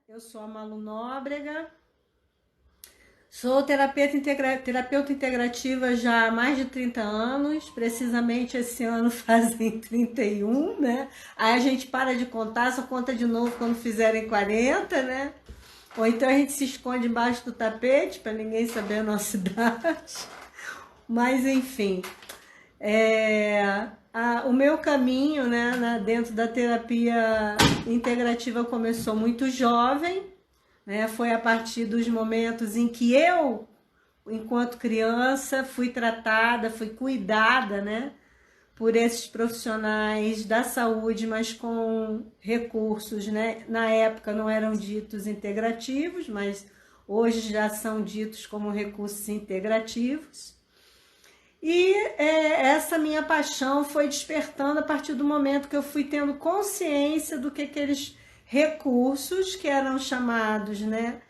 Eu sou a Malu Nóbrega, sou terapeuta integrativa já há mais de 30 anos, precisamente esse ano fazem 31, né? Aí a gente para de contar, só conta de novo quando fizerem 40, né? Ou então a gente se esconde embaixo do tapete para ninguém saber a nossa idade. Mas enfim, o meu caminho, né, dentro da terapia integrativa começou muito jovem, né? Foi a partir dos momentos em que eu, enquanto criança, fui tratada, fui cuidada, né, por esses profissionais da saúde, mas com recursos, né? Na época não eram ditos integrativos, mas hoje já são ditos como recursos integrativos. E essa minha paixão foi despertando a partir do momento que eu fui tendo consciência do que aqueles recursos que eram chamados, né,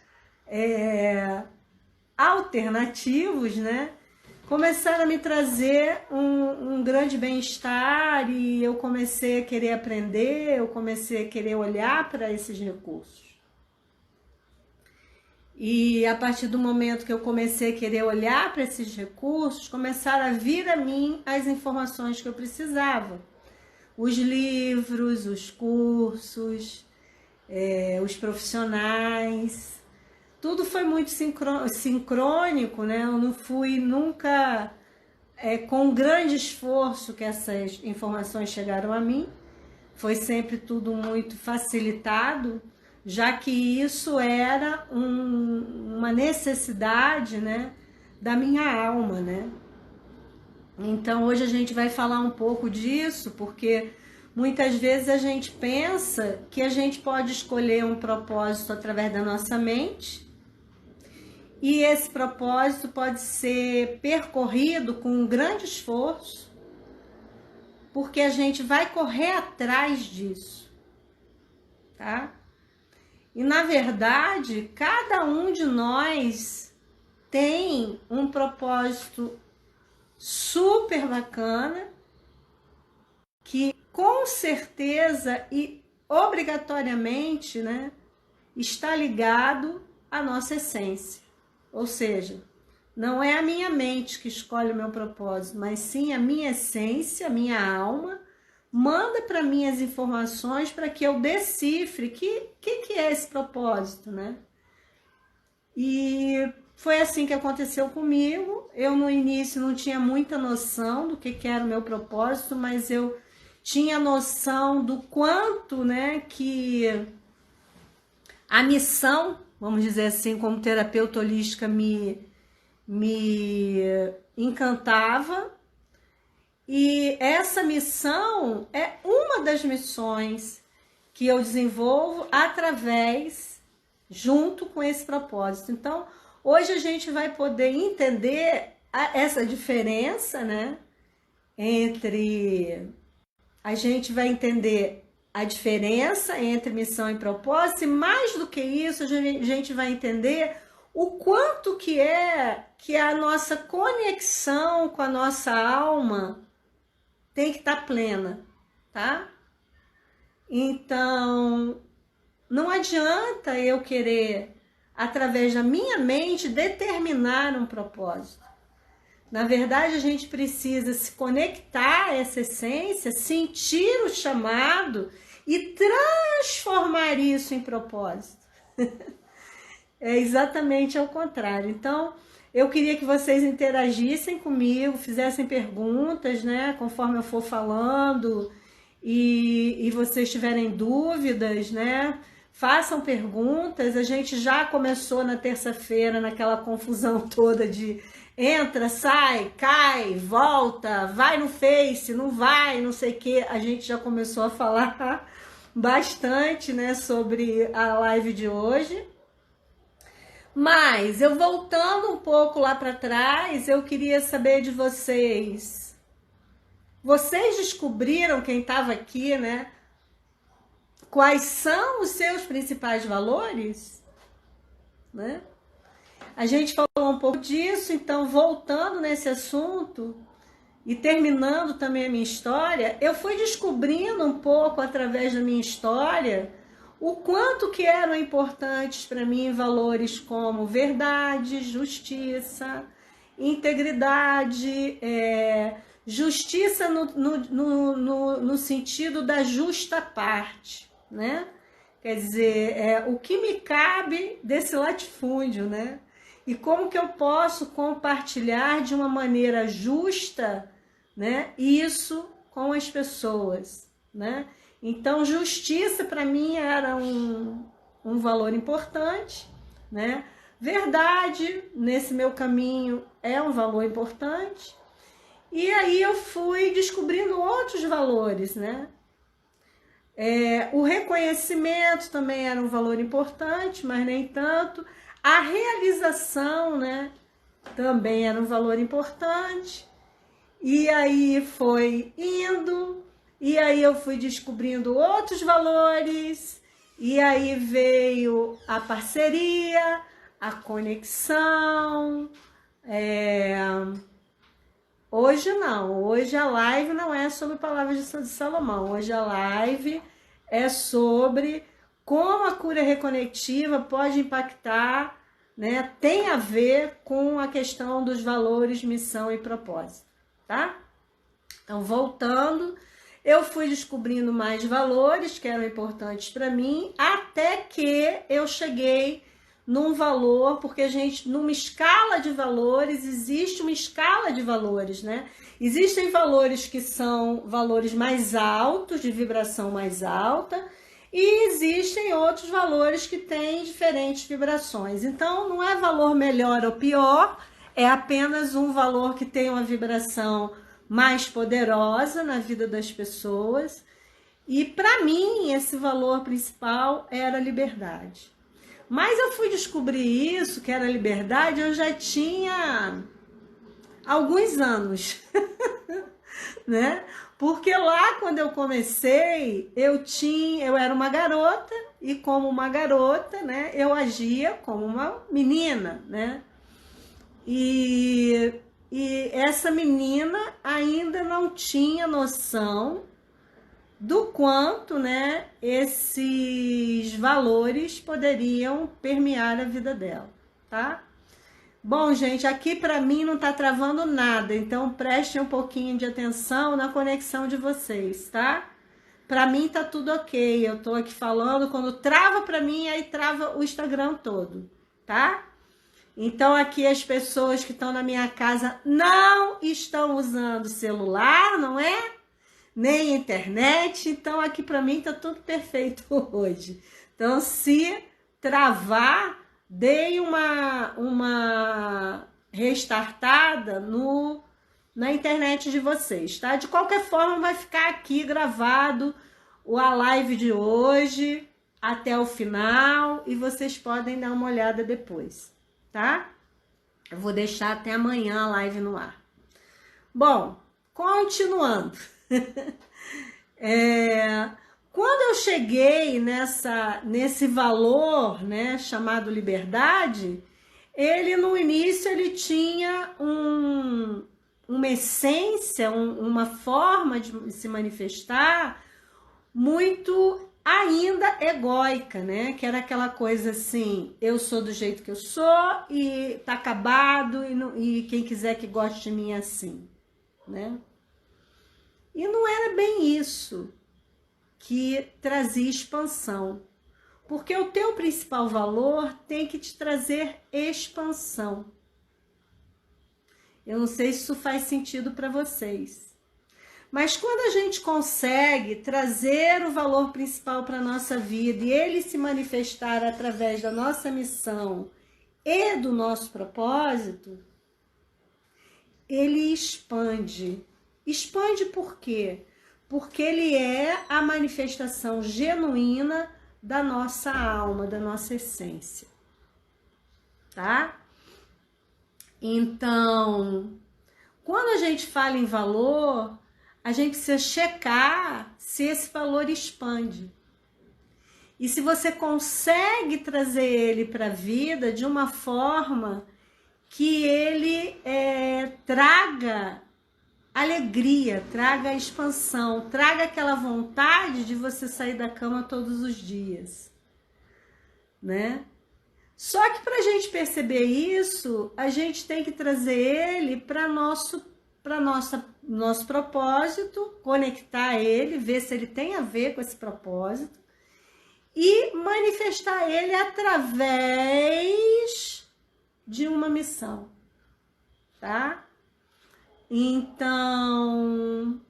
alternativos, né, começaram a me trazer um grande bem-estar, e eu comecei a querer aprender, eu comecei a querer olhar para esses recursos. E a partir do momento que eu comecei a querer olhar para esses recursos, começaram a vir a mim as informações que eu precisava. Os livros, os cursos, os profissionais, tudo foi muito sincrônico, né? Eu não fui nunca com grande esforço que essas informações chegaram a mim, foi sempre tudo muito facilitado, já que isso era uma necessidade, né, da minha alma, né? Então hoje a gente vai falar um pouco disso, porque muitas vezes a gente pensa que a gente pode escolher um propósito através da nossa mente, e esse propósito pode ser percorrido com um grande esforço, porque a gente vai correr atrás disso, tá? E na verdade, cada um de nós tem um propósito super bacana, que com certeza e obrigatoriamente, né, está ligado à nossa essência. Ou seja, não é a minha mente que escolhe o meu propósito, mas sim a minha essência, a minha alma, manda para mim as informações para que eu decifre que é esse propósito, né? E foi assim que aconteceu comigo. Eu no início não tinha muita noção do que era o meu propósito, mas eu tinha noção do quanto, né, que a missão, vamos dizer assim, como terapeuta holística, me encantava. E essa missão é uma das missões que eu desenvolvo junto com esse propósito. Então, hoje a gente vai poder entender essa diferença, né? A gente vai entender a diferença entre missão e propósito, e mais do que isso, a gente vai entender o quanto que a nossa conexão com a nossa alma tem que estar plena, tá? Então, não adianta eu querer, através da minha mente, determinar um propósito. Na verdade, a gente precisa se conectar a essa essência, sentir o chamado e transformar isso em propósito. É exatamente ao contrário. Então, eu queria que vocês interagissem comigo, fizessem perguntas, né, conforme eu for falando, e vocês tiverem dúvidas, né, façam perguntas. A gente já começou na terça-feira naquela confusão toda de entra, sai, cai, volta, vai no Face, não vai, não sei o que. A gente já começou a falar bastante, né, sobre a live de hoje. Mas eu voltando um pouco lá para trás, eu queria saber de vocês. Vocês descobriram, quem estava aqui, né, quais são os seus principais valores? Né? A gente falou um pouco disso, então voltando nesse assunto e terminando também a minha história, eu fui descobrindo um pouco através da minha história o quanto que eram importantes para mim valores como verdade, justiça, integridade, justiça no sentido da justa parte, né? Quer dizer, o que me cabe desse latifúndio, né? E como que eu posso compartilhar de uma maneira justa, né, isso com as pessoas, né? Então, justiça para mim era um valor importante, né? Verdade, nesse meu caminho, é um valor importante. E aí eu fui descobrindo outros valores, né? O reconhecimento também era um valor importante, mas nem tanto. A realização, né, também era um valor importante. E aí foi indo, e aí eu fui descobrindo outros valores, e aí veio a parceria, a conexão. Hoje não, hoje a live não é sobre palavras de Salomão, hoje a live é sobre como a cura reconectiva pode impactar, né, tem a ver com a questão dos valores, missão e propósito, tá? Então, voltando, eu fui descobrindo mais valores que eram importantes para mim, até que eu cheguei num valor, porque a gente, numa escala de valores, existe uma escala de valores, né? Existem valores que são valores mais altos, de vibração mais alta, e existem outros valores que têm diferentes vibrações. Então, não é valor melhor ou pior, é apenas um valor que tem uma vibração mais poderosa na vida das pessoas. E para mim, esse valor principal era a liberdade. Mas eu fui descobrir isso, que era liberdade, eu já tinha alguns anos, né? Porque lá quando eu comecei, eu era uma garota, e como uma garota, né, eu agia como uma menina, né? E essa menina ainda não tinha noção do quanto, né, esses valores poderiam permear a vida dela, tá? Bom, gente, aqui para mim não tá travando nada, então prestem um pouquinho de atenção na conexão de vocês, tá? Para mim tá tudo ok, eu tô aqui falando, quando trava para mim, aí trava o Instagram todo, tá? Então aqui as pessoas que estão na minha casa não estão usando celular, não é? Nem internet, então aqui para mim tá tudo perfeito hoje. Então, se travar, dei uma restartada na internet de vocês, tá? De qualquer forma, vai ficar aqui gravado a live de hoje até o final e vocês podem dar uma olhada depois, tá? Eu vou deixar até amanhã a live no ar. Bom, continuando. Quando eu cheguei nesse valor, né, chamado liberdade, ele no início ele tinha uma essência, uma forma de se manifestar muito ainda egóica, né? Que era aquela coisa assim, eu sou do jeito que eu sou e tá acabado e quem quiser que goste de mim é assim, né? E não era bem isso que trazia expansão, porque o teu principal valor tem que te trazer expansão. Eu não sei se isso faz sentido para vocês, mas quando a gente consegue trazer o valor principal para a nossa vida e ele se manifestar através da nossa missão e do nosso propósito, ele expande. Expande por quê? Porque ele é a manifestação genuína da nossa alma, da nossa essência, tá? Então, quando a gente fala em valor, a gente precisa checar se esse valor expande. E se você consegue trazer ele para a vida de uma forma que ele traga alegria, traga expansão, traga aquela vontade de você sair da cama todos os dias, né? Só que para a gente perceber isso, a gente tem que trazer ele para nosso propósito, conectar ele, ver se ele tem a ver com esse propósito e manifestar ele através de uma missão, tá? Então,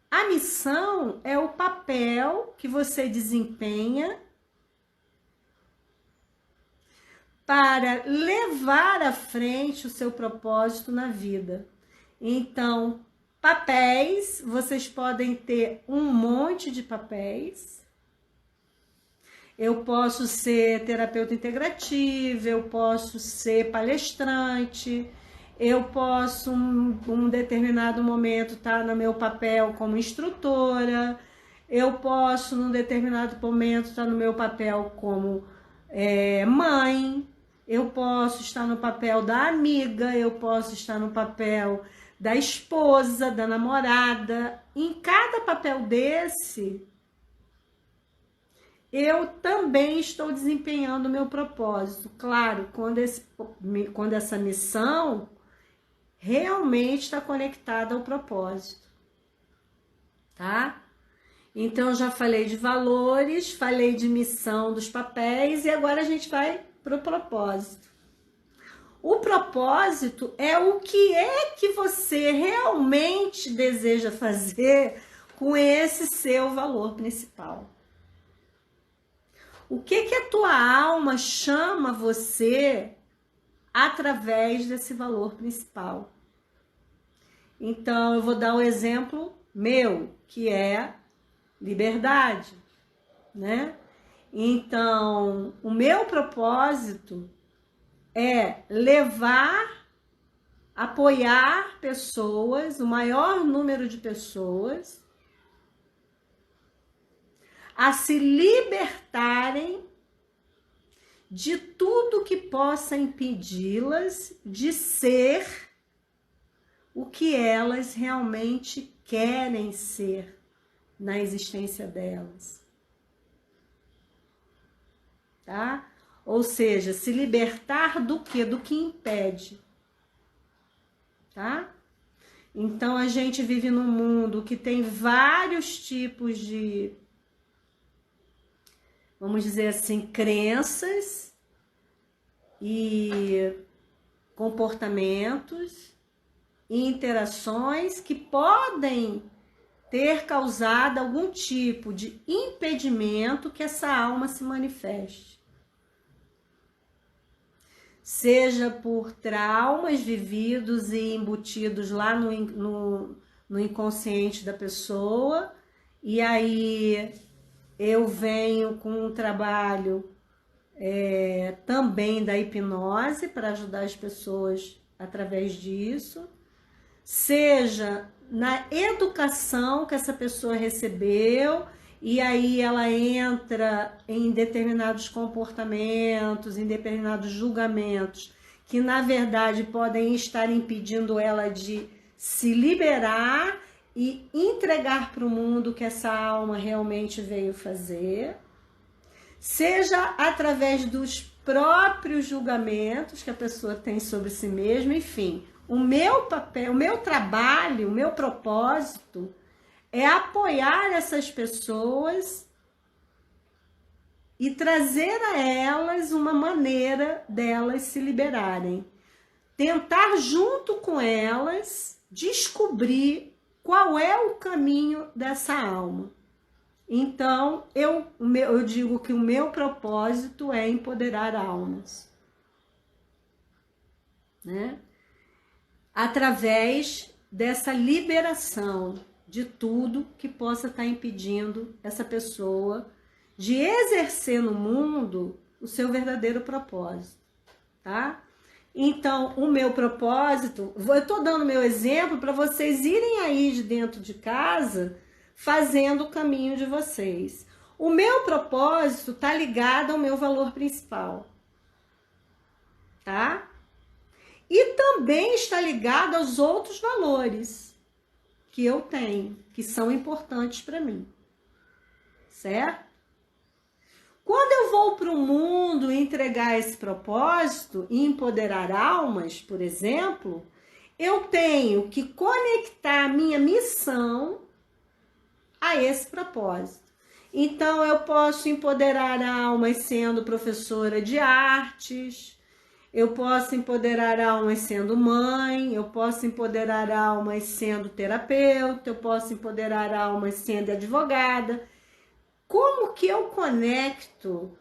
a missão é o papel que você desempenha para levar à frente o seu propósito na vida. Então, papéis, vocês podem ter um monte de papéis. Eu posso ser terapeuta integrativa, eu posso ser palestrante, eu posso, um determinado momento, estar no meu papel como instrutora, eu posso, num determinado momento, estar no meu papel como mãe, eu posso estar no papel da amiga, eu posso estar no papel da esposa, da namorada. Em cada papel desse, eu também estou desempenhando o meu propósito. Claro, quando essa missão realmente está conectada ao propósito, tá? Então, eu já falei de valores, falei de missão dos papéis e agora a gente vai para o propósito. O propósito é o que você realmente deseja fazer com esse seu valor principal. O que a tua alma chama você através desse valor principal? Então, eu vou dar um exemplo meu, que é liberdade, né? Então, o meu propósito é levar, apoiar pessoas, o maior número de pessoas, a se libertarem de tudo que possa impedi-las de ser o que elas realmente querem ser na existência delas, tá? Ou seja, se libertar do quê? Do que impede, tá? Então, a gente vive num mundo que tem vários tipos de, vamos dizer assim, crenças e comportamentos e interações que podem ter causado algum tipo de impedimento que essa alma se manifeste. Seja por traumas vividos e embutidos lá no inconsciente da pessoa, e aí eu venho com um trabalho também da hipnose para ajudar as pessoas através disso, seja na educação que essa pessoa recebeu, e aí ela entra em determinados comportamentos, em determinados julgamentos, que na verdade podem estar impedindo ela de se liberar e entregar para o mundo o que essa alma realmente veio fazer, seja através dos próprios julgamentos que a pessoa tem sobre si mesma, enfim. O meu papel, o meu trabalho, o meu propósito é apoiar essas pessoas e trazer a elas uma maneira delas se liberarem. Tentar junto com elas descobrir qual é o caminho dessa alma. Então, eu digo que o meu propósito é empoderar almas, né? Através dessa liberação de tudo que possa estar impedindo essa pessoa de exercer no mundo o seu verdadeiro propósito, tá? Então, o meu propósito, eu estou dando meu exemplo para vocês irem aí de dentro de casa fazendo o caminho de vocês. O meu propósito está ligado ao meu valor principal, tá? E também está ligado aos outros valores que eu tenho, que são importantes para mim. Certo? Quando eu vou para o mundo entregar esse propósito e empoderar almas, por exemplo, eu tenho que conectar a minha missão a esse propósito. Então, eu posso empoderar almas sendo professora de artes, eu posso empoderar almas sendo mãe, eu posso empoderar almas sendo terapeuta, eu posso empoderar almas sendo advogada. Como que eu conecto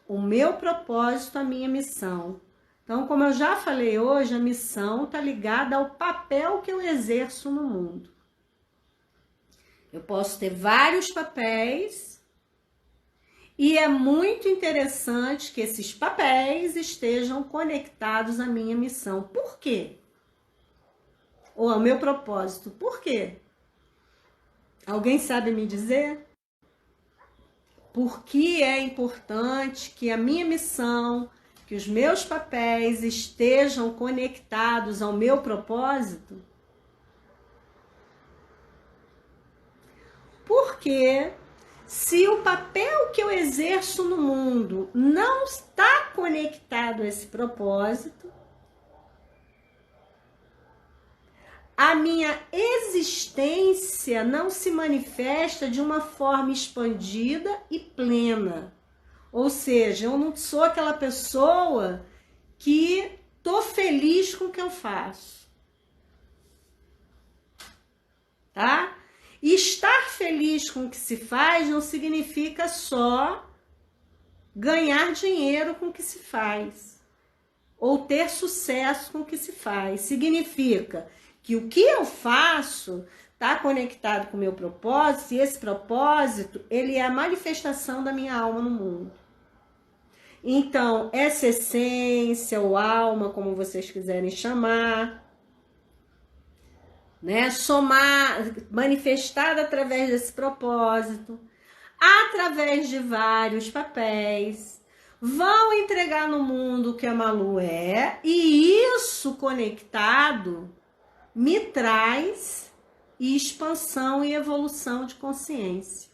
o meu propósito à minha missão? Então, como eu já falei hoje, a missão está ligada ao papel que eu exerço no mundo. Eu posso ter vários papéis e é muito interessante que esses papéis estejam conectados à minha missão. Por quê? Ou ao meu propósito. Por quê? Alguém sabe me dizer? Por que é importante que a minha missão, que os meus papéis estejam conectados ao meu propósito? Porque se o papel que eu exerço no mundo não está conectado a esse propósito, a minha existência não se manifesta de uma forma expandida e plena. Ou seja, eu não sou aquela pessoa que tô feliz com o que eu faço. Tá? E estar feliz com o que se faz não significa só ganhar dinheiro com o que se faz. Ou ter sucesso com o que se faz. Significa que o que eu faço está conectado com o meu propósito, e esse propósito, ele é a manifestação da minha alma no mundo. Então, essa essência ou alma, como vocês quiserem chamar, né? Somar, manifestada através desse propósito, através de vários papéis, vão entregar no mundo o que a Malu é, e isso conectado me traz expansão e evolução de consciência.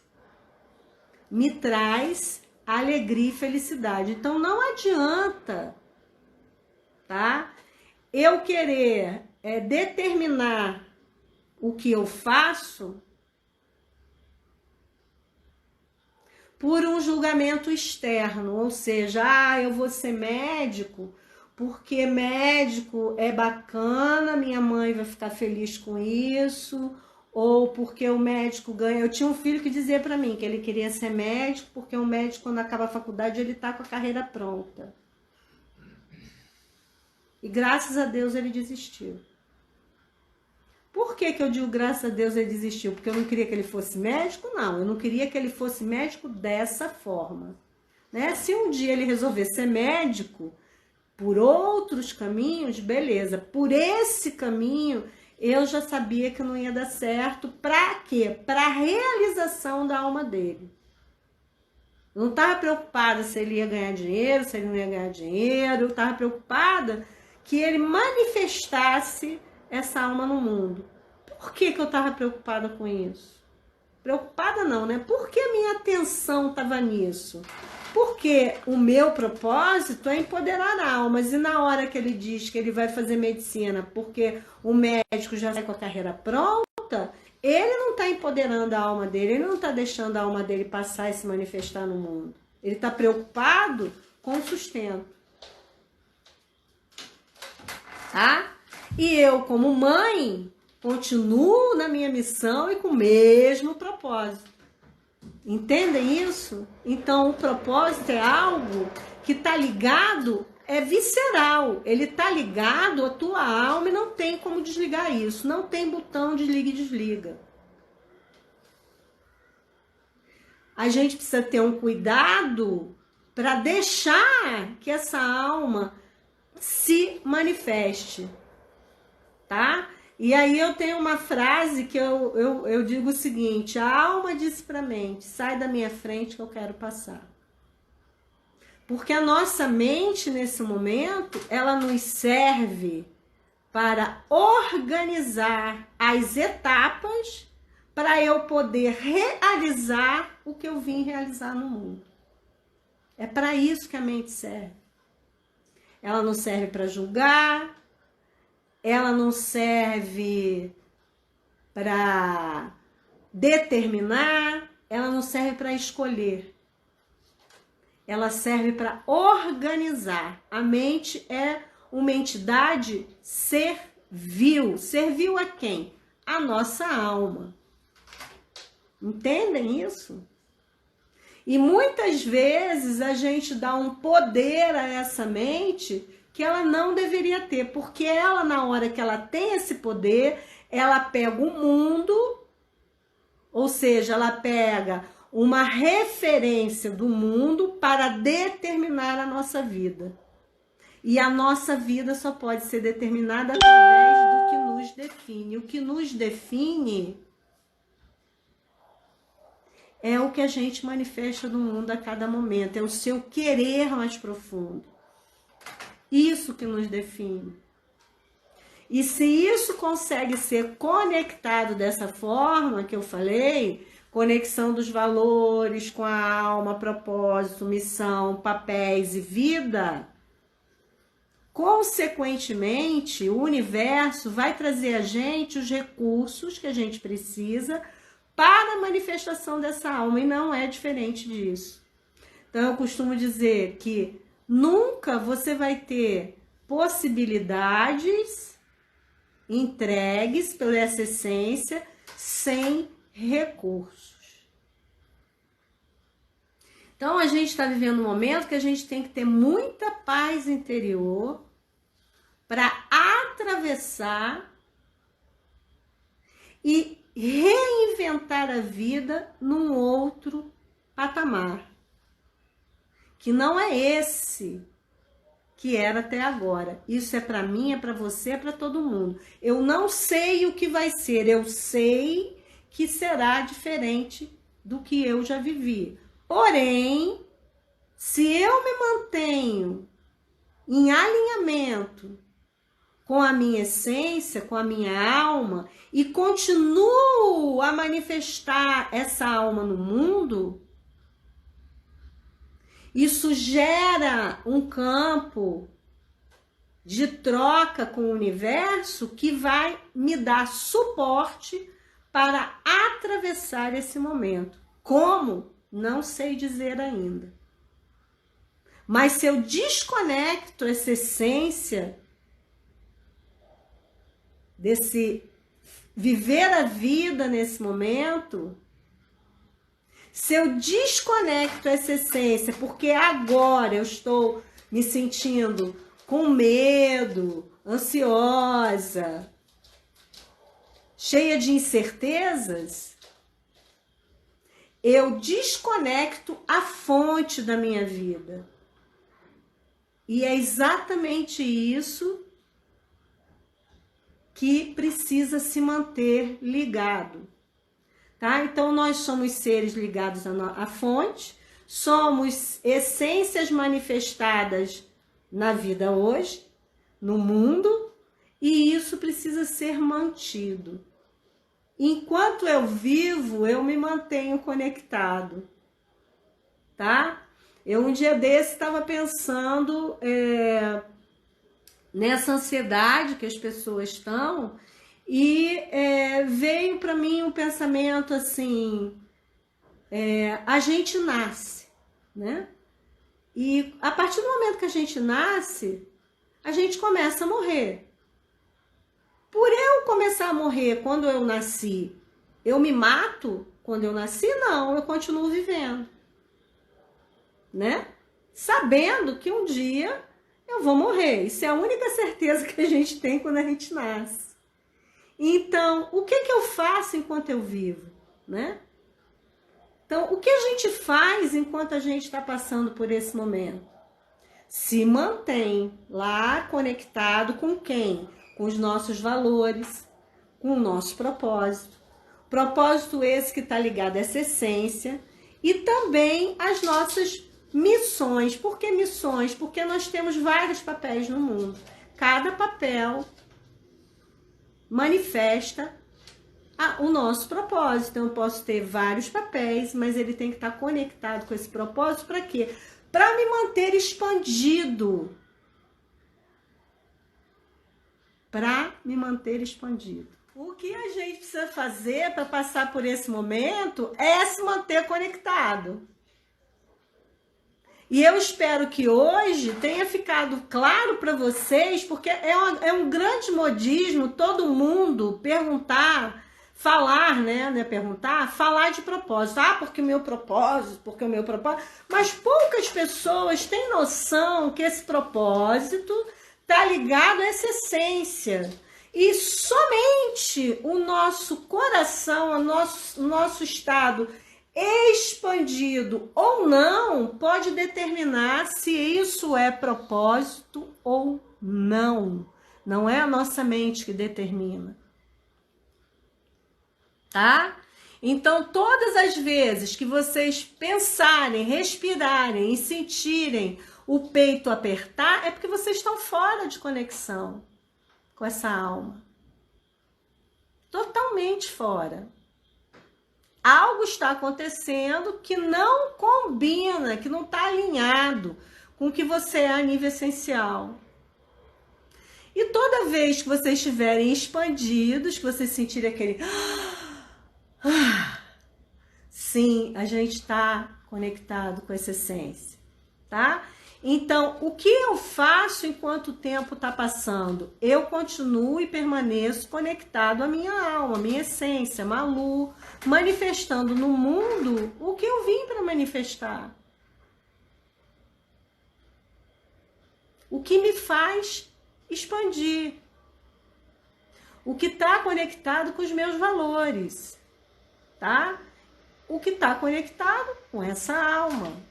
Me traz alegria e felicidade. Então, não adianta, tá? Eu querer determinar o que eu faço por um julgamento externo. Ou seja, eu vou ser médico porque médico é bacana, minha mãe vai ficar feliz com isso, ou porque o médico ganha. Eu tinha um filho que dizia para mim que ele queria ser médico, porque o médico, quando acaba a faculdade, ele tá com a carreira pronta. E graças a Deus ele desistiu. Por que eu digo graças a Deus ele desistiu? Porque eu não queria que ele fosse médico? Não, eu não queria que ele fosse médico dessa forma. Né? Se um dia ele resolver ser médico, por outros caminhos, beleza. Por esse caminho, eu já sabia que não ia dar certo. Para quê? Para a realização da alma dele. Eu não estava preocupada se ele ia ganhar dinheiro, se ele não ia ganhar dinheiro. Eu estava preocupada que ele manifestasse essa alma no mundo. Por que eu estava preocupada com isso? Preocupada não, né? Por que a minha atenção estava nisso? Porque o meu propósito é empoderar almas. E na hora que ele diz que ele vai fazer medicina porque o médico já sai com a carreira pronta, ele não está empoderando a alma dele, ele não está deixando a alma dele passar e se manifestar no mundo. Ele está preocupado com o sustento. Tá? E eu, como mãe, continuo na minha missão e com o mesmo propósito. Entendem isso? Então, o propósito é algo que está ligado, é visceral. Ele está ligado à tua alma e não tem como desligar isso. Não tem botão de liga e desliga. A gente precisa ter um cuidado para deixar que essa alma se manifeste, tá? E aí eu tenho uma frase que eu digo o seguinte: a alma disse para a mente, sai da minha frente que eu quero passar. Porque a nossa mente, nesse momento, ela nos serve para organizar as etapas para eu poder realizar o que eu vim realizar no mundo. É para isso que a mente serve. Ela não serve para julgar, ela não serve para determinar, ela não serve para escolher. Ela serve para organizar. A mente é uma entidade servil. Servil a quem? A nossa alma. Entendem isso? E muitas vezes a gente dá um poder a essa mente que ela não deveria ter, porque ela, na hora que ela tem esse poder, ela pega o mundo, ou seja, ela pega uma referência do mundo para determinar a nossa vida. E a nossa vida só pode ser determinada através do que nos define. O que nos define é o que a gente manifesta no mundo a cada momento, é o seu querer mais profundo. Isso que nos define. E se isso consegue ser conectado dessa forma que eu falei, conexão dos valores com a alma, propósito, missão, papéis e vida, consequentemente, o universo vai trazer a gente os recursos que a gente precisa para a manifestação dessa alma, e não é diferente disso. Então, eu costumo dizer que nunca você vai ter possibilidades entregues pela essa essência sem recursos. Então, a gente está vivendo um momento que a gente tem que ter muita paz interior para atravessar e reinventar a vida num outro patamar, que não é esse que era até agora. Isso é para mim, é para você, é para todo mundo. Eu não sei o que vai ser, eu sei que será diferente do que eu já vivi. Porém, se eu me mantenho em alinhamento com a minha essência, com a minha alma, e continuo a manifestar essa alma no mundo, isso gera um campo de troca com o universo que vai me dar suporte para atravessar esse momento. Como? Não sei dizer ainda. Mas se eu desconecto essa essência desse viver a vida nesse momento, se eu desconecto essa essência, porque agora eu estou me sentindo com medo, ansiosa, cheia de incertezas, eu desconecto a fonte da minha vida. E é exatamente isso que precisa se manter ligado, tá? Então, nós somos seres ligados à fonte, somos essências manifestadas na vida hoje, no mundo, e isso precisa ser mantido. Enquanto eu vivo, eu me mantenho conectado, tá? Eu, um dia desse, estava pensando nessa ansiedade que as pessoas estão, e veio para mim um pensamento assim, a gente nasce, né? E a partir do momento que a gente nasce, a gente começa a morrer. Por eu começar a morrer quando eu nasci, eu me mato quando eu nasci? Não, eu continuo vivendo, né? Sabendo que um dia eu vou morrer. Isso é a única certeza que a gente tem quando a gente nasce. Então, o que eu faço enquanto eu vivo, né? Então, o que a gente faz enquanto a gente está passando por esse momento? Se mantém lá conectado com quem? Com os nossos valores, com o nosso propósito. Propósito esse que está ligado a essa essência e também as nossas Missões. Por que missões? Porque nós temos vários papéis no mundo. Cada papel manifesta o nosso propósito. Então, eu posso ter vários papéis, mas ele tem que estar conectado com esse propósito para quê? Para me manter expandido. Para me manter expandido. O que a gente precisa fazer para passar por esse momento é se manter conectado. E eu espero que hoje tenha ficado claro para vocês, porque é um grande modismo todo mundo perguntar, falar, né? Perguntar, falar de propósito. Ah, porque o meu propósito, porque o meu propósito. Mas poucas pessoas têm noção que esse propósito está ligado a essa essência. E somente o nosso coração, o nosso estado expandido ou não, pode determinar se isso é propósito ou não. Não é a nossa mente que determina. Tá? Então, todas as vezes que vocês pensarem, respirarem e sentirem o peito apertar, é porque vocês estão fora de conexão com essa alma. Totalmente fora. Algo está acontecendo que não combina, que não está alinhado com o que você é a nível essencial. E toda vez que vocês estiverem expandidos, que vocês sentirem aquele... sim, a gente está conectado com essa essência, tá? Então, o que eu faço enquanto o tempo está passando? Eu continuo e permaneço conectado à minha alma, à minha essência, Malu, manifestando no mundo o que eu vim para manifestar. O que me faz expandir. O que está conectado com os meus valores, tá? O que está conectado com essa alma.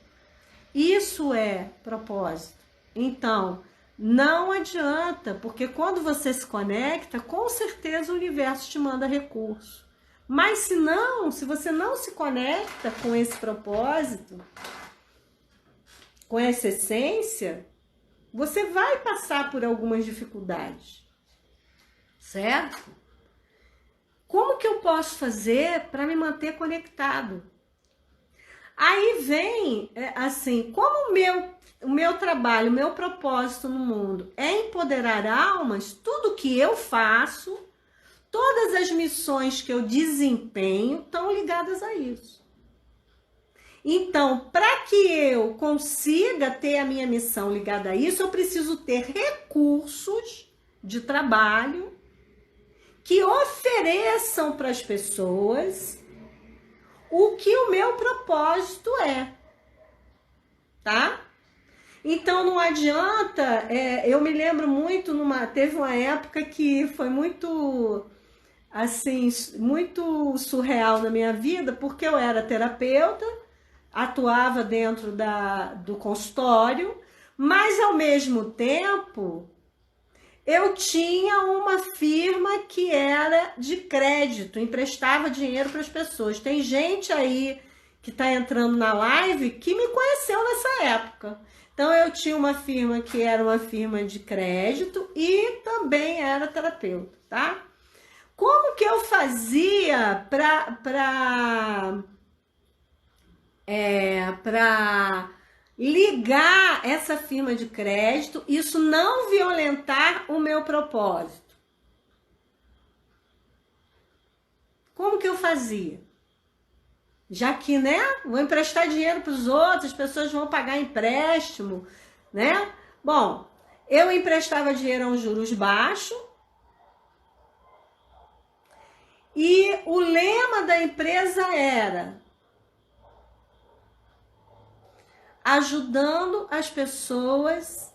Isso é propósito. Então, não adianta, porque quando você se conecta, com certeza o universo te manda recurso. Mas se você não se conecta com esse propósito, com essa essência, você vai passar por algumas dificuldades. Certo? Como que eu posso fazer para me manter conectado? Aí vem, assim, como o meu trabalho, o meu propósito no mundo é empoderar almas, tudo que eu faço, todas as missões que eu desempenho estão ligadas a isso. Então, para que eu consiga ter a minha missão ligada a isso, eu preciso ter recursos de trabalho que ofereçam para as pessoas o que o meu propósito é, tá? Então não adianta, eu me lembro muito, teve uma época que foi muito, assim, muito surreal na minha vida, porque eu era terapeuta, atuava dentro do consultório, mas ao mesmo tempo eu tinha uma firma que era de crédito, emprestava dinheiro para as pessoas. Tem gente aí que está entrando na live que me conheceu nessa época. Então, eu tinha uma firma que era uma firma de crédito e também era terapeuta, tá? Como que eu fazia para ligar essa firma de crédito, isso não violentar o meu propósito? Como que eu fazia? Já que, né, vou emprestar dinheiro para os outros, as pessoas vão pagar empréstimo, né? Bom, eu emprestava dinheiro a uns juros baixos e o lema da empresa era ajudando as pessoas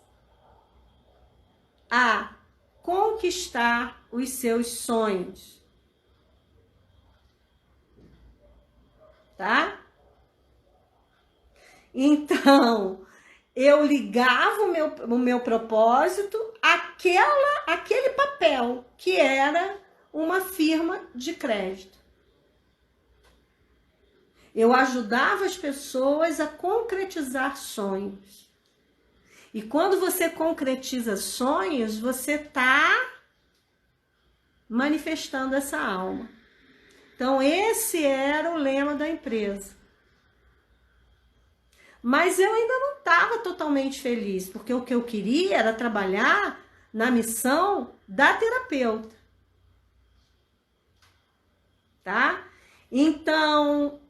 a conquistar os seus sonhos. Tá? Então, eu ligava o meu propósito àquele papel, que era uma firma de crédito. Eu ajudava as pessoas a concretizar sonhos. E quando você concretiza sonhos, você está manifestando essa alma. Então, esse era o lema da empresa. Mas eu ainda não estava totalmente feliz, porque o que eu queria era trabalhar na missão da terapeuta. Tá? Então,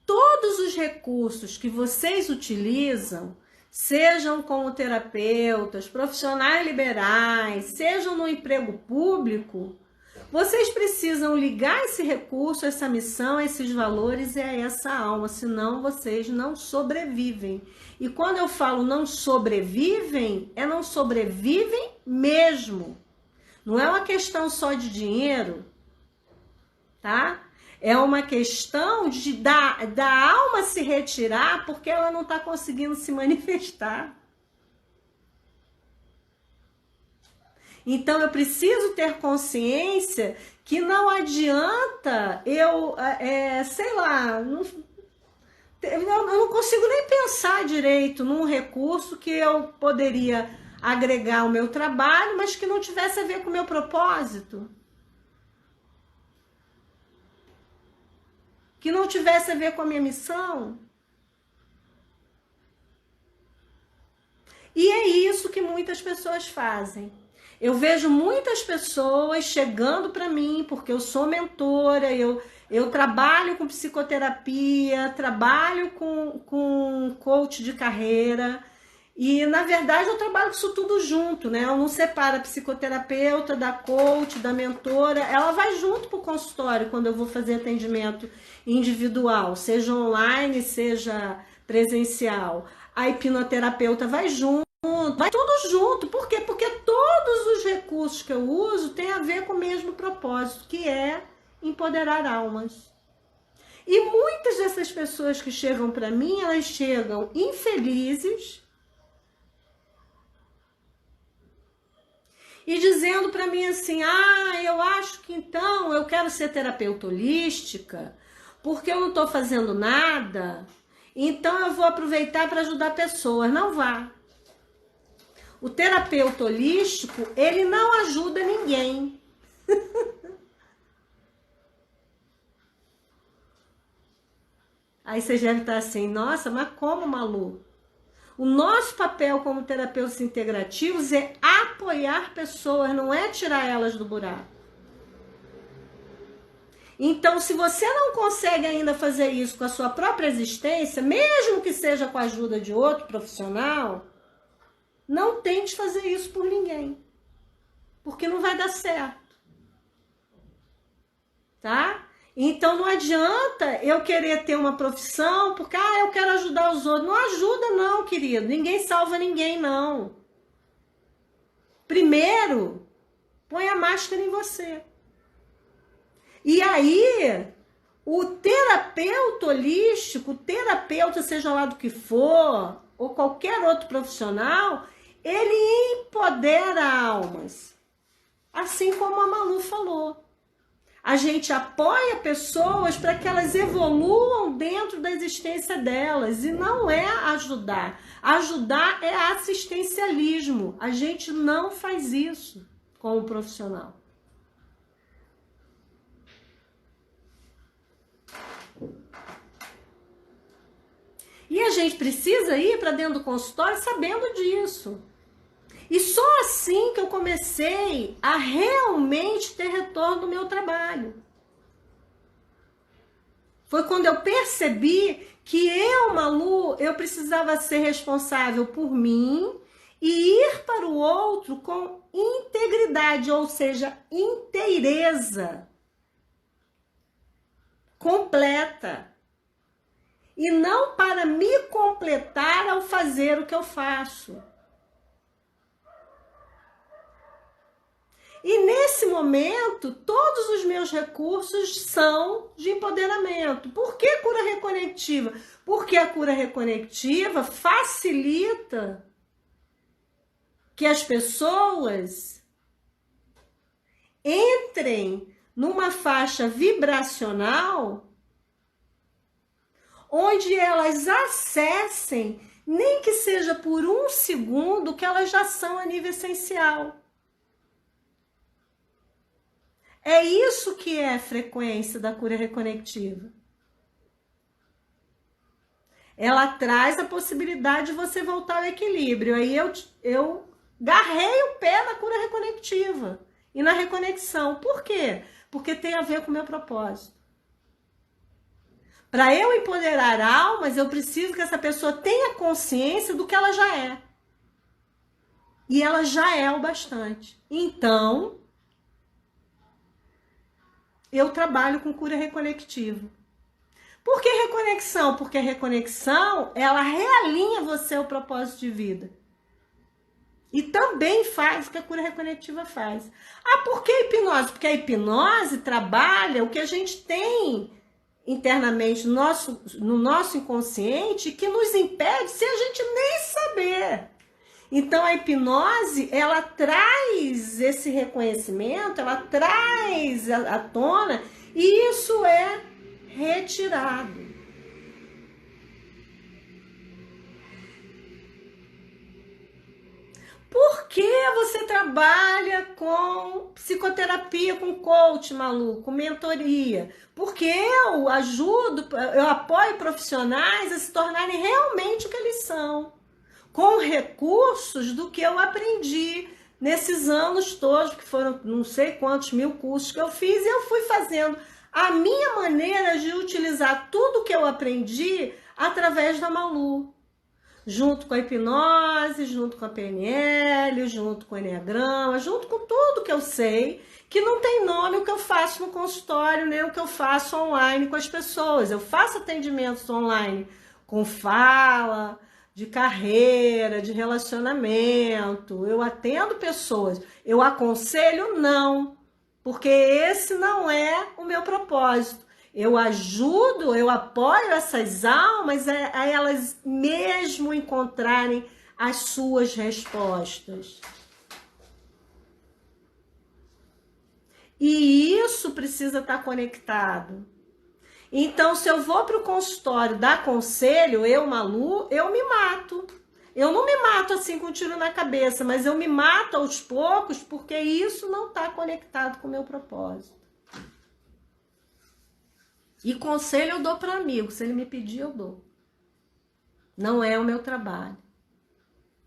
todos os recursos que vocês utilizam, sejam como terapeutas, profissionais liberais, sejam no emprego público, vocês precisam ligar esse recurso, essa missão, esses valores e a essa alma, senão vocês não sobrevivem. E quando eu falo não sobrevivem, é não sobrevivem mesmo. Não é uma questão só de dinheiro, tá? É uma questão da alma se retirar porque ela não está conseguindo se manifestar. Então, eu preciso ter consciência que não adianta eu, sei lá, eu não consigo nem pensar direito num recurso que eu poderia agregar ao meu trabalho, mas que não tivesse a ver com o meu propósito. Que não tivesse a ver com a minha missão. E é isso que muitas pessoas fazem. Eu vejo muitas pessoas chegando para mim, porque eu sou mentora, eu trabalho com psicoterapia, trabalho com coach de carreira, e na verdade eu trabalho com isso tudo junto, né? Eu não separo a psicoterapeuta da coach, da mentora, ela vai junto para o consultório quando eu vou fazer atendimento individual, seja online, seja presencial. A hipnoterapeuta vai junto. Vai tudo junto. Por quê? Porque todos os recursos que eu uso têm a ver com o mesmo propósito, que é empoderar almas. E muitas dessas pessoas que chegam para mim, elas chegam infelizes e dizendo para mim assim, eu acho que então eu quero ser terapeuta holística, porque eu não estou fazendo nada, então eu vou aproveitar para ajudar pessoas. Não vá. O terapeuta holístico, ele não ajuda ninguém. Aí você deve estar assim, nossa, mas como, Malu? O nosso papel como terapeutas integrativos é apoiar pessoas, não é tirar elas do buraco. Então, se você não consegue ainda fazer isso com a sua própria existência, mesmo que seja com a ajuda de outro profissional, não tente fazer isso por ninguém, porque não vai dar certo, tá? Então não adianta eu querer ter uma profissão, porque eu quero ajudar os outros. Não ajuda não, querido, ninguém salva ninguém não. Primeiro, põe a máscara em você. E aí, o terapeuta holístico, o terapeuta, seja lá do que for, ou qualquer outro profissional, ele empodera almas. Assim como a Malu falou. A gente apoia pessoas para que elas evoluam dentro da existência delas. E não é ajudar. Ajudar é assistencialismo. A gente não faz isso com o profissional. E a gente precisa ir para dentro do consultório sabendo disso. E só assim que eu comecei a realmente ter retorno do meu trabalho. Foi quando eu percebi que eu, Malu, eu precisava ser responsável por mim e ir para o outro com integridade, ou seja, inteireza completa. E não para me completar ao fazer o que eu faço. E nesse momento, todos os meus recursos são de empoderamento. Por que cura reconectiva? Porque a cura reconectiva facilita que as pessoas entrem numa faixa vibracional onde elas acessem, nem que seja por 1 segundo, que elas já são a nível essencial. É isso que é a frequência da cura reconectiva. Ela traz a possibilidade de você voltar ao equilíbrio. Aí eu garrei o pé na cura reconectiva e na reconexão. Por quê? Porque tem a ver com o meu propósito. Para eu empoderar almas, eu preciso que essa pessoa tenha consciência do que ela já é. E ela já é o bastante. Então, eu trabalho com cura reconectiva. Por que reconexão? Porque a reconexão, ela realinha você ao propósito de vida. E também faz o que a cura reconectiva faz. Ah, por que hipnose? Porque a hipnose trabalha o que a gente tem internamente no nosso inconsciente que nos impede sem a gente nem saber. Então a hipnose, ela traz esse reconhecimento, ela traz à tona e isso é retirado. Por que você trabalha com psicoterapia, com coach, Malu, com mentoria? Porque eu apoio profissionais a se tornarem realmente o que eles são, com recursos do que eu aprendi nesses anos todos, que foram não sei quantos mil cursos que eu fiz, e eu fui fazendo a minha maneira de utilizar tudo que eu aprendi através da Malu. Junto com a hipnose, junto com a PNL, junto com o Enneagrama, junto com tudo que eu sei, que não tem nome o que eu faço no consultório, nem o que eu faço online com as pessoas. Eu faço atendimentos online com fala, de carreira, de relacionamento, eu atendo pessoas. Eu aconselho? Não, porque esse não é o meu propósito. Eu ajudo, eu apoio essas almas a elas mesmo encontrarem as suas respostas. E isso precisa estar conectado. Então, se eu vou para o consultório dar conselho, eu, Malu, eu me mato. Eu não me mato assim com um tiro na cabeça, mas eu me mato aos poucos porque isso não está conectado com o meu propósito. E conselho eu dou para amigo, se ele me pedir eu dou. Não é o meu trabalho.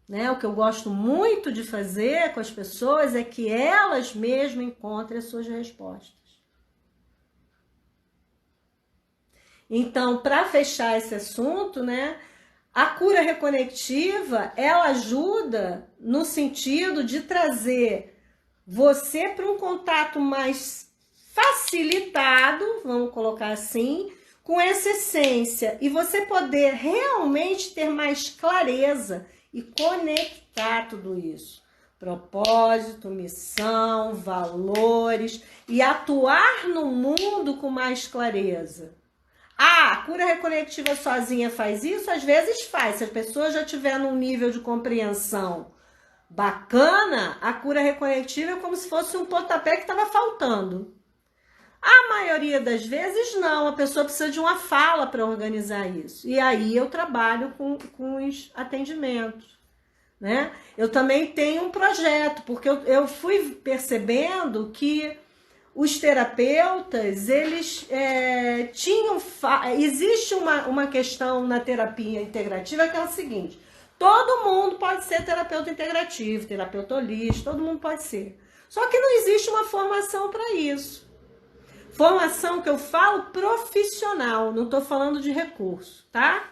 Né? O que eu gosto muito de fazer com as pessoas é que elas mesmas encontrem as suas respostas. Então, para fechar esse assunto, né, a cura reconectiva, ela ajuda no sentido de trazer você para um contato mais facilitado, vamos colocar assim, com essa essência, e você poder realmente ter mais clareza e conectar tudo isso. Propósito, missão, valores, e atuar no mundo com mais clareza. Ah, a cura reconectiva sozinha faz isso? Às vezes faz. Se a pessoa já tiver num nível de compreensão bacana, a cura reconectiva é como se fosse um pontapé que estava faltando. A maioria das vezes não, a pessoa precisa de uma fala para organizar isso. E aí eu trabalho com os atendimentos, né? Eu também tenho um projeto, porque eu fui percebendo que os terapeutas, eles tinham... Existe uma questão na terapia integrativa que é o seguinte: todo mundo pode ser terapeuta integrativo, terapeuta holístico, todo mundo pode ser. Só que não existe uma formação para isso. Formação que eu falo profissional, não estou falando de recurso, tá?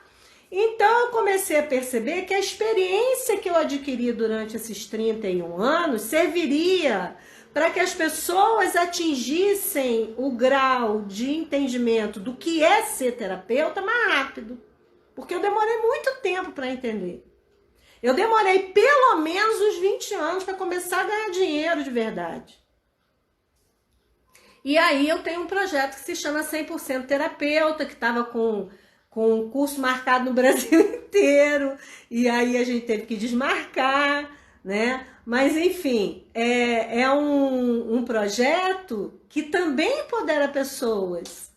Então eu comecei a perceber que a experiência que eu adquiri durante esses 31 anos serviria para que as pessoas atingissem o grau de entendimento do que é ser terapeuta mais rápido. Porque eu demorei muito tempo para entender. Eu demorei pelo menos uns 20 anos para começar a ganhar dinheiro de verdade. E aí eu tenho um projeto que se chama 100% Terapeuta, que estava com um curso marcado no Brasil inteiro, e aí a gente teve que desmarcar, né? Mas, enfim, é um projeto que também empodera pessoas,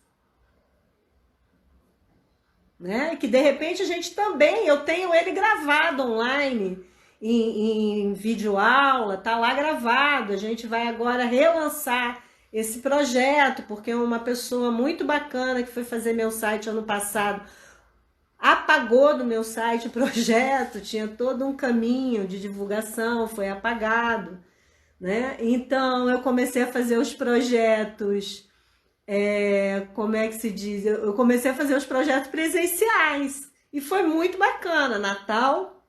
né? Que, de repente, a gente também... Eu tenho ele gravado online, em videoaula, tá lá gravado. A gente vai agora relançar esse projeto, porque uma pessoa muito bacana que foi fazer meu site ano passado apagou do meu site o projeto, tinha todo um caminho de divulgação, foi apagado, né? Então eu comecei a fazer os projetos, como é que se diz? Eu comecei a fazer os projetos presenciais e foi muito bacana. Natal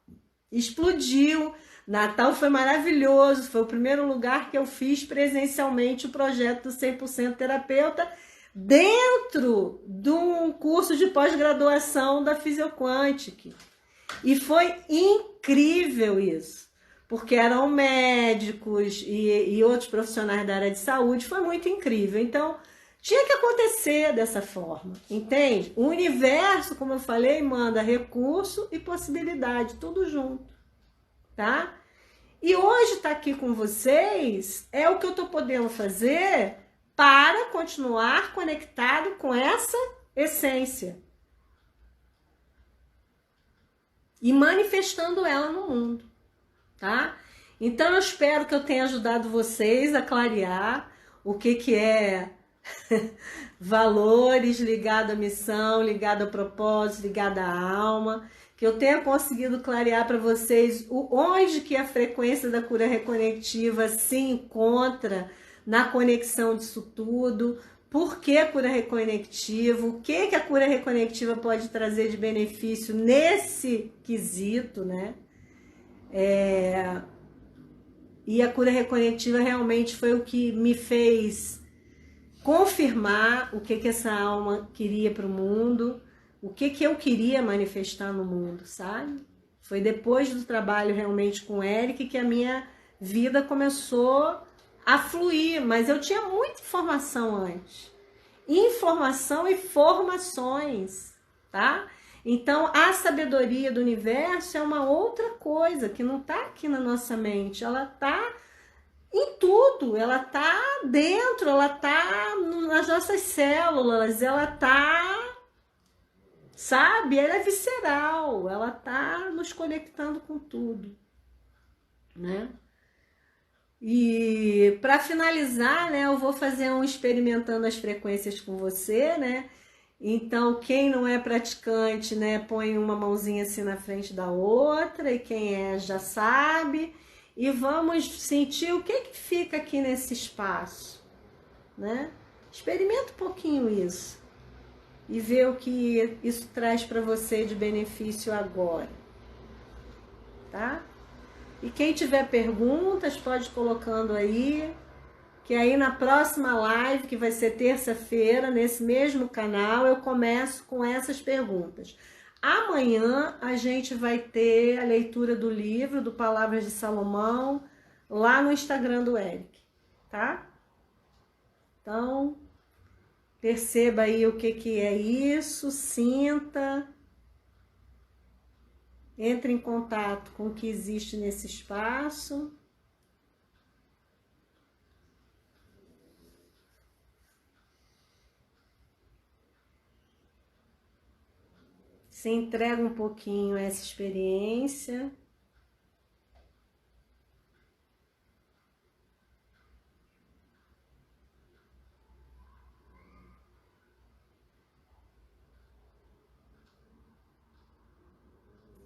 explodiu, Natal foi maravilhoso, foi o primeiro lugar que eu fiz presencialmente o projeto do 100% Terapeuta, dentro de um curso de pós-graduação da Physioquantic. E foi incrível isso, porque eram médicos e outros profissionais da área de saúde, foi muito incrível. Então, tinha que acontecer dessa forma, entende? O universo, como eu falei, manda recurso e possibilidade, tudo junto, tá? E hoje estar aqui com vocês é o que eu estou podendo fazer para continuar conectado com essa essência e manifestando ela no mundo, tá? Então eu espero que eu tenha ajudado vocês a clarear o que é valores ligado à missão, ligado ao propósito, ligado à alma, que eu tenha conseguido clarear para vocês onde que a frequência da cura reconectiva se encontra na conexão disso tudo, por que a cura reconectiva, o que a cura reconectiva pode trazer de benefício nesse quesito, né? E a cura reconectiva realmente foi o que me fez confirmar o que essa alma queria para o mundo, o que eu queria manifestar no mundo, sabe? Foi depois do trabalho realmente com o Eric que a minha vida começou a fluir, mas eu tinha muita informação antes. Informação e formações, tá? Então, a sabedoria do universo é uma outra coisa que não está aqui na nossa mente, ela está em tudo, ela tá dentro, ela tá nas nossas células, ela tá, sabe, ela é visceral, ela tá nos conectando com tudo, né? E para finalizar, né, eu vou fazer um experimentando as frequências com você, né? Então, quem não é praticante, né, põe uma mãozinha assim na frente da outra, e quem é já sabe. E vamos sentir o que fica aqui nesse espaço, né? Experimenta um pouquinho isso e vê o que isso traz para você de benefício agora, tá? E quem tiver perguntas, pode ir colocando aí, que aí na próxima live, que vai ser terça-feira, nesse mesmo canal, eu começo com essas perguntas. Amanhã a gente vai ter a leitura do livro, do Palavras de Salomão, lá no Instagram do Eric, tá? Então, perceba aí o que é isso, sinta, entre em contato com o que existe nesse espaço. Se entrega um pouquinho a essa experiência.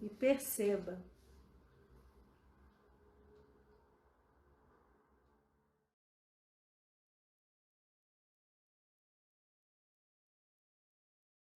E perceba